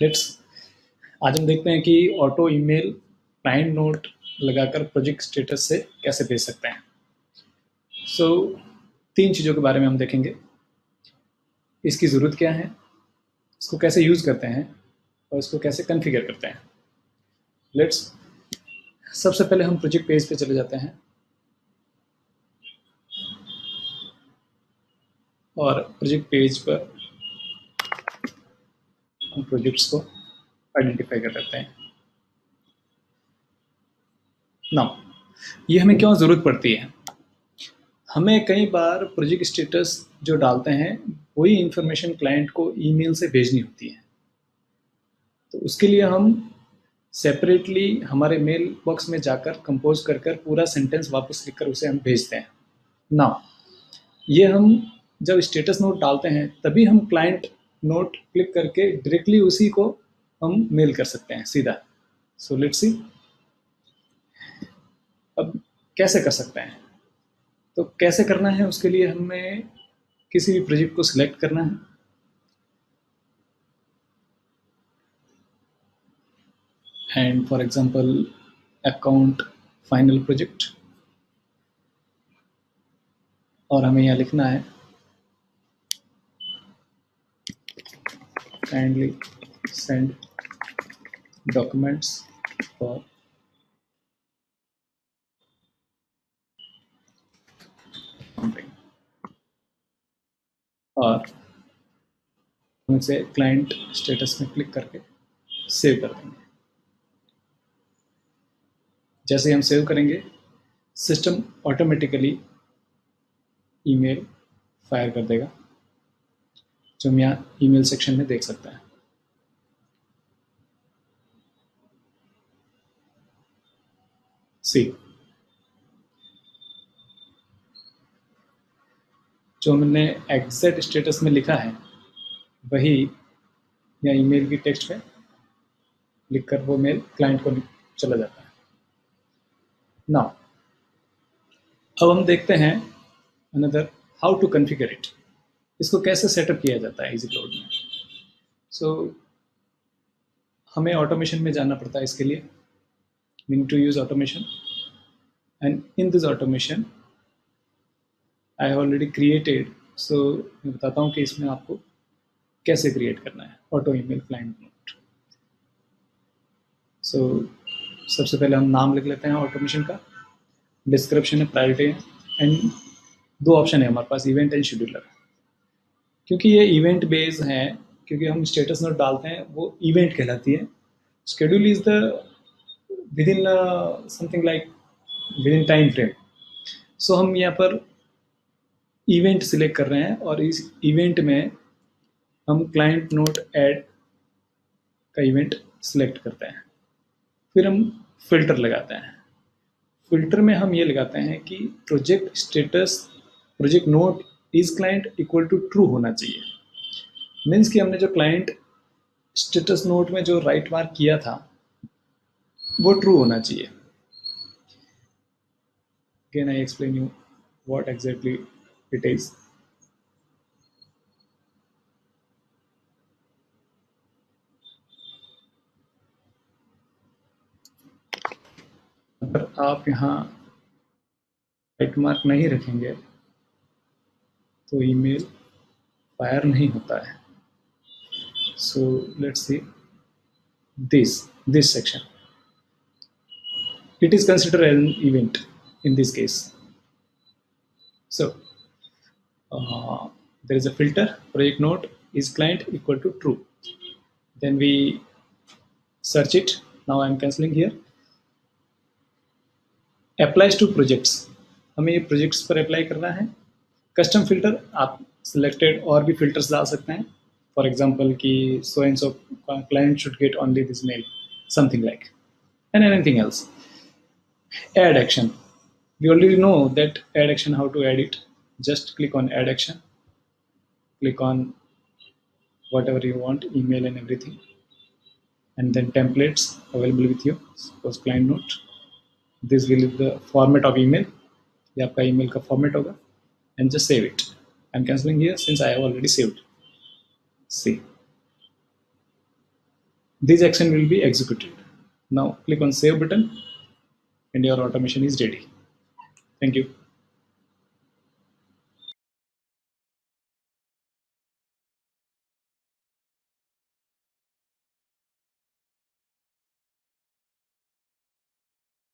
Let's आज हम देखते हैं कि ऑटो ईमेल क्लाइंट नोट लगाकर प्रोजेक्ट स्टेटस से कैसे भेज सकते हैं। सो तीन चीज़ों के बारे में हम देखेंगे। इसकी ज़रूरत क्या है, इसको कैसे यूज़ करते हैं और इसको कैसे कॉन्फ़िगर करते हैं। लेट्स सबसे पहले हम प्रोजेक्ट पेज पे चले जाते हैं और प्रोजेक्ट पेज पर हम प्रोजेक्ट्स को आइडेंटिफाई कर लेते हैं। नाउ ये हमें क्यों ज़रूरत पड़ती है? हमें कई बार प्रोजेक्ट स्टेटस जो डालते हैं वही इंफॉर्मेशन क्लाइंट को ईमेल से भेजनी होती है, तो उसके लिए हम सेपरेटली हमारे मेल बॉक्स में जाकर कंपोज कर कर पूरा सेंटेंस वापस लिखकर उसे हम भेजते हैं ना। ये हम जब स्टेटस नोट डालते हैं तभी हम क्लाइंट नोट क्लिक करके डायरेक्टली उसी को हम मेल कर सकते हैं सीधा। सो लेट्स सी अब कैसे कर सकते हैं। तो कैसे करना है, उसके लिए हमें किसी भी प्रोजेक्ट को सिलेक्ट करना है and for example account final project, और हमें यहाँ लिखना है kindly send documents for accounting, और हम इसे क्लाइंट स्टेटस में क्लिक करके सेव कर देंगे। जैसे हम सेव करेंगे सिस्टम ऑटोमेटिकली ईमेल फायर कर देगा, जो हम यहाँ ईमेल सेक्शन में देख सकते हैं। सी जो हमने एग्जैक्ट स्टेटस में लिखा है वही या ईमेल की टेक्स्ट में लिखकर वो मेल क्लाइंट को चला जाता है। नाउ अब हम देखते हैं another how to configure it, इसको कैसे सेटअप किया जाता है EasyCloud में। सो हमें ऑटोमेशन में जाना पड़ता है इसके लिए। we need to use automation, and in this automation I have already created, so मैं बताता हूँ कि इसमें आपको कैसे क्रिएट करना है ऑटो ईमेल क्लाइंट नोट। सो सबसे पहले हम नाम लिख लेते हैं ऑटोमेशन का, डिस्क्रिप्शन है, प्रायोरिटी है, एंड दो ऑप्शन है हमारे पास, इवेंट एंड शेड्यूलर। क्योंकि ये इवेंट बेस है, क्योंकि हम स्टेटस नोट डालते हैं वो इवेंट कहलाती है। Schedule is the within something like within time frame. So हम यहाँ पर इवेंट सिलेक्ट कर रहे हैं और इस इवेंट में हम क्लाइंट नोट ऐड का इवेंट सिलेक्ट करते हैं। फिर हम फिल्टर लगाते हैं। फिल्टर में हम ये लगाते हैं कि project status project note is client equal to true होना चाहिए। मीन्स कि हमने जो क्लाइंट स्टेटस नोट में जो राइट मार्क किया था वो ट्रू होना चाहिए। Can I explain you what exactly it is? अगर आप यहाँ राइट मार्क नहीं रखेंगे तो ईमेल फायर नहीं होता है। So let's see this section. It is considered an event in this case. So there is a filter, project note is client equal to true. Then we search it. Now I am cancelling here. Applies to projects. हमें ये projects पर apply करना है। Custom filter, आप selected और भी filters डाल सकते हैं। फॉर एग्जाम्पल कि so and so client should get only this mail, something like, and anything else. Add action. We already know that add action, how to add it. Just click on add action. Click on whatever you want, email and everything. And then templates available with you. Suppose client note. This will be the format of email. ये आपका email का format होगा. And just save it. I'm cancelling here since I have already saved. See. This action will be executed. Now click on save button and your automation is ready. Thank you.